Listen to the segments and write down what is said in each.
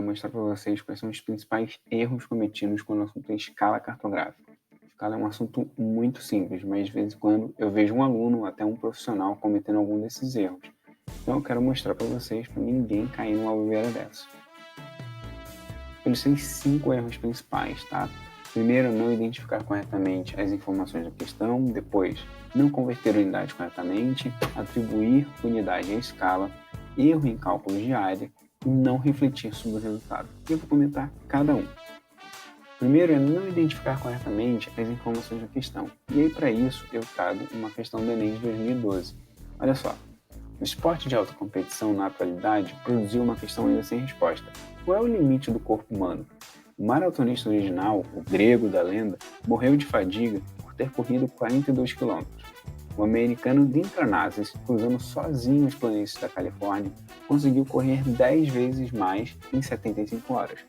quero mostrar para vocês quais são os principais erros cometidos quando o assunto é escala cartográfica. Escala é um assunto muito simples, mas de vez em quando eu vejo um aluno ou até um profissional cometendo algum desses erros. Então eu quero mostrar para vocês, para ninguém cair numa bobeira dessa. Eles têm 5 erros principais, tá? Primeiro, não identificar corretamente as informações da questão. Depois, não converter unidade corretamente. Atribuir unidade à escala. Erro em cálculos de área. E não refletir sobre o resultado. Eu vou comentar cada um. Primeiro é não identificar corretamente as informações da questão. E aí, para isso, eu trago uma questão do Enem de 2012. Olha só. O esporte de alta competição, na atualidade, produziu uma questão ainda sem resposta. Qual é o limite do corpo humano? O maratonista original, o grego da lenda, morreu de fadiga por ter corrido 42 km. O americano Dean Karnazes, cruzando sozinho as planícies da Califórnia, conseguiu correr 10 vezes mais em 75 horas.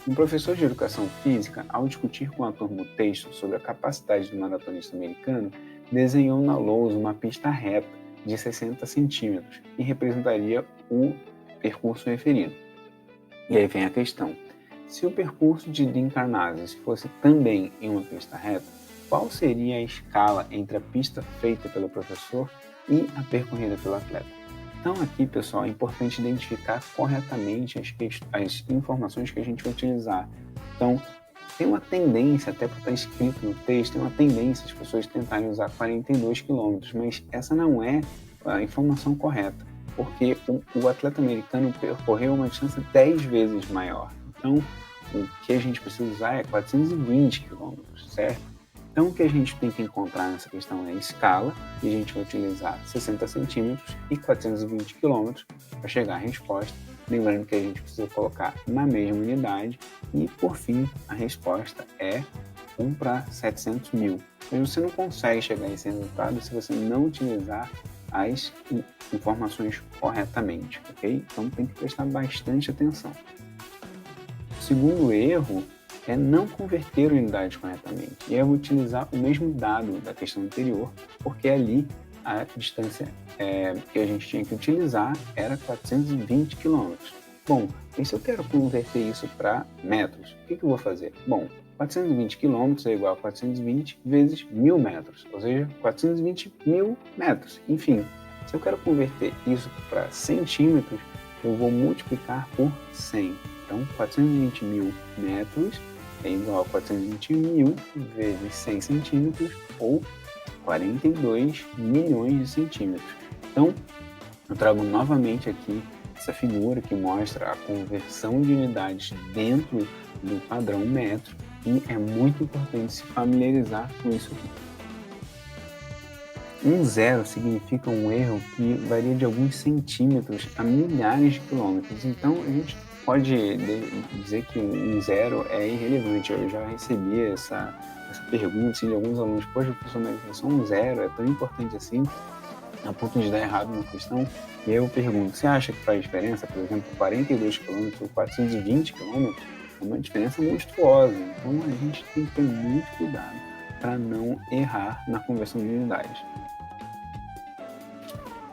Um professor de educação física, ao discutir com a turma o texto sobre a capacidade do maratonista americano, desenhou na lousa uma pista reta de 60 centímetros, que representaria o percurso referido. E aí vem a questão: se o percurso de Dean Karnazes fosse também em uma pista reta, qual seria a escala entre a pista feita pelo professor e a percorrida pelo atleta? Então aqui, pessoal, é importante identificar corretamente as informações que a gente vai utilizar. Então, tem uma tendência, até por estar escrito no texto, tem uma tendência as pessoas tentarem usar 42 km, mas essa não é a informação correta, porque o atleta americano percorreu uma distância 10 vezes maior. Então, o que a gente precisa usar é 420 km, certo? Então, o que a gente tem que encontrar nessa questão é a escala, e a gente vai utilizar 60 centímetros e 420 km para chegar à resposta. Lembrando que a gente precisa colocar na mesma unidade e, por fim, a resposta é 1 para 700 mil. Mas você não consegue chegar a esse resultado se você não utilizar as informações corretamente, ok? Então tem que prestar bastante atenção. O segundo erro é não converter a unidade corretamente. E eu vou utilizar o mesmo dado da questão anterior, porque ali a distância que a gente tinha que utilizar era 420 km. Bom, e se eu quero converter isso para metros, o que eu vou fazer? Bom, 420 km é igual a 420 vezes 1.000 metros, ou seja, 420 mil metros. Enfim, se eu quero converter isso para centímetros, eu vou multiplicar por 100. Então, 420 mil metros é igual a 420 mil vezes 100 centímetros, ou 42 milhões de centímetros. Então, eu trago novamente aqui essa figura que mostra a conversão de unidades dentro do padrão metro, e é muito importante se familiarizar com isso aqui. Um zero significa um erro que varia de alguns centímetros a milhares de quilômetros. Então, a gente pode dizer que um zero é irrelevante. Eu já recebi essa pergunta assim, de alguns alunos: poxa, professor, mas só um zero é tão importante assim, a ponto de dar errado na questão? E aí eu pergunto: você acha que faz diferença, por exemplo, 42 km ou 420 km? É uma diferença monstruosa. Então a gente tem que ter muito cuidado para não errar na conversão de unidades.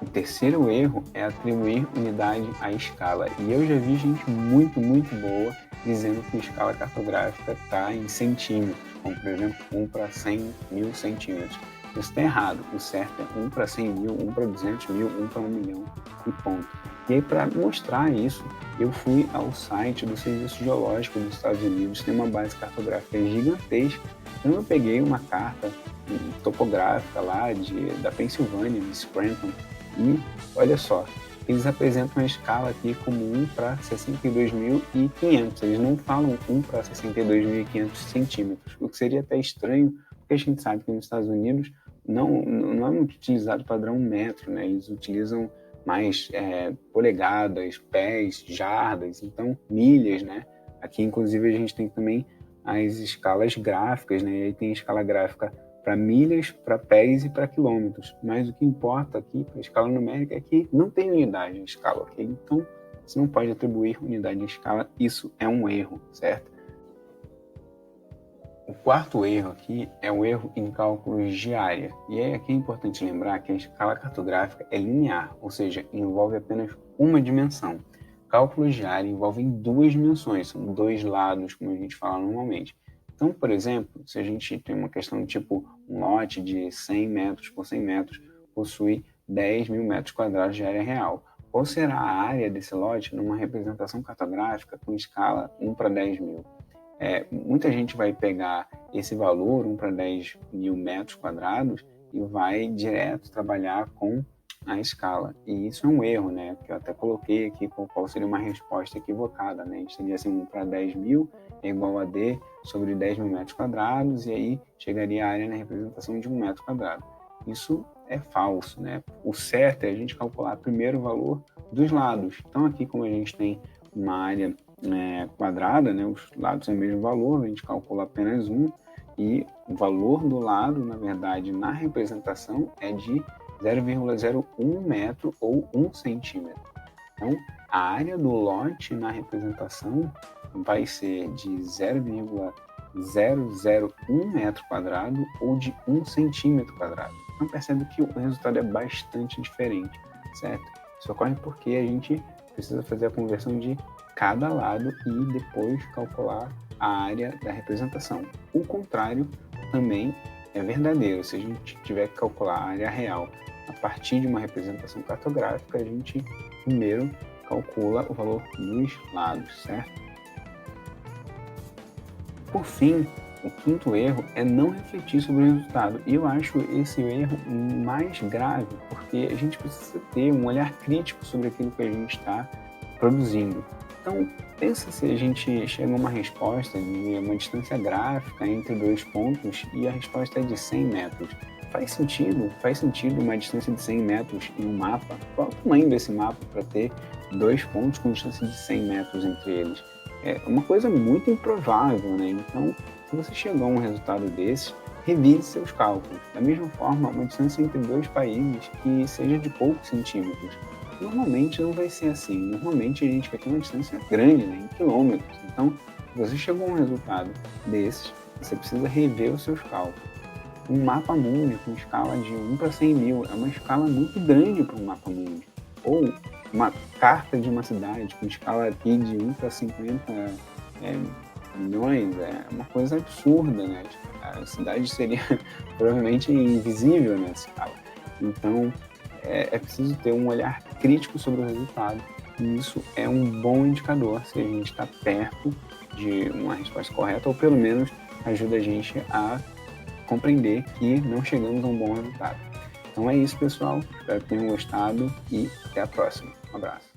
O terceiro erro é atribuir unidade à escala. E eu já vi gente muito boa dizendo que a escala cartográfica está em centímetros, como por exemplo 1 para 100 mil centímetros. Isso está errado. O certo é 1 para 100 mil, 1 para 200 mil, 1 para 1 milhão e ponto. E aí, para mostrar isso, eu fui ao site do Serviço Geológico dos Estados Unidos, tem uma base cartográfica gigantesca. Então eu peguei uma carta topográfica lá da Pensilvânia, de Scranton, e olha só, eles apresentam a escala aqui como 1 para 62.500. Eles não falam 1 para 62.500 centímetros, o que seria até estranho, porque a gente sabe que nos Estados Unidos não é muito utilizado o padrão metro, né? Eles utilizam mais polegadas, pés, jardas, então milhas, né? Aqui, inclusive, a gente tem também as escalas gráficas, né? E aí tem a escala gráfica para milhas, para pés e para quilômetros. Mas o que importa aqui para a escala numérica é que não tem unidade em escala, ok? Então, você não pode atribuir unidade em escala, isso é um erro, certo? O quarto erro aqui é o erro em cálculos de área. E aí aqui é importante lembrar que a escala cartográfica é linear, ou seja, envolve apenas uma dimensão. cálculos de área envolvem duas dimensões, são dois lados, como a gente fala normalmente. Então, por exemplo, se a gente tem uma questão tipo um lote de 100 metros por 100 metros, possui 10 mil metros quadrados de área real. Qual será a área desse lote numa representação cartográfica com escala 1 para 10 mil? Muita gente vai pegar esse valor, 1 para 10 mil metros quadrados, e vai direto trabalhar com a escala. E isso é um erro, né? Que eu até coloquei aqui qual seria uma resposta equivocada, né? A gente teria assim, 1 para 10 mil é igual a D sobre 10 mil metros quadrados, e aí chegaria a área na representação de 1 metro quadrado. Isso é falso, né? O certo é a gente calcular primeiro o valor dos lados. Então aqui, como a gente tem uma área quadrada, né? Os lados têm o mesmo valor, a gente calcula apenas um, e o valor do lado, na verdade, na representação é de 0,01 metro ou 1 centímetro. Então, a área do lote na representação vai ser de 0,001 metro quadrado ou de 1 centímetro quadrado. Então, percebe que o resultado é bastante diferente, certo? Isso ocorre porque a gente precisa fazer a conversão de cada lado e depois calcular a área da representação. O contrário também é verdadeiro. Se a gente tiver que calcular a área real a partir de uma representação cartográfica, a gente primeiro calcula o valor dos lados, certo? Por fim, o quinto erro é não refletir sobre o resultado. E eu acho esse erro mais grave, porque a gente precisa ter um olhar crítico sobre aquilo que a gente está produzindo. Então, pensa se a gente chega a uma resposta de uma distância gráfica entre dois pontos e a resposta é de 100 metros. Faz sentido? Faz sentido uma distância de 100 metros em um mapa? Qual é o tamanho desse mapa para ter dois pontos com distância de 100 metros entre eles? É uma coisa muito improvável, né? Então, se você chegou a um resultado desse, revise seus cálculos. Da mesma forma, uma distância entre dois países que seja de poucos centímetros. Normalmente não vai ser assim. Normalmente a gente vai ter uma distância grande, né, em quilômetros. Então, se você chegou a um resultado desses, você precisa rever os seus cálculos. Um mapa mundi com escala de 1 para 100 mil é uma escala muito grande para um mapa mundi. Ou uma carta de uma cidade com escala aqui de 1 para 50 milhões é uma coisa absurda, né? A cidade seria provavelmente invisível nessa escala. Então, é preciso ter um olhar crítico sobre o resultado, e isso é um bom indicador se a gente está perto de uma resposta correta, ou pelo menos ajuda a gente a compreender que não chegamos a um bom resultado. Então é isso, pessoal. Espero que tenham gostado e até a próxima. Um abraço.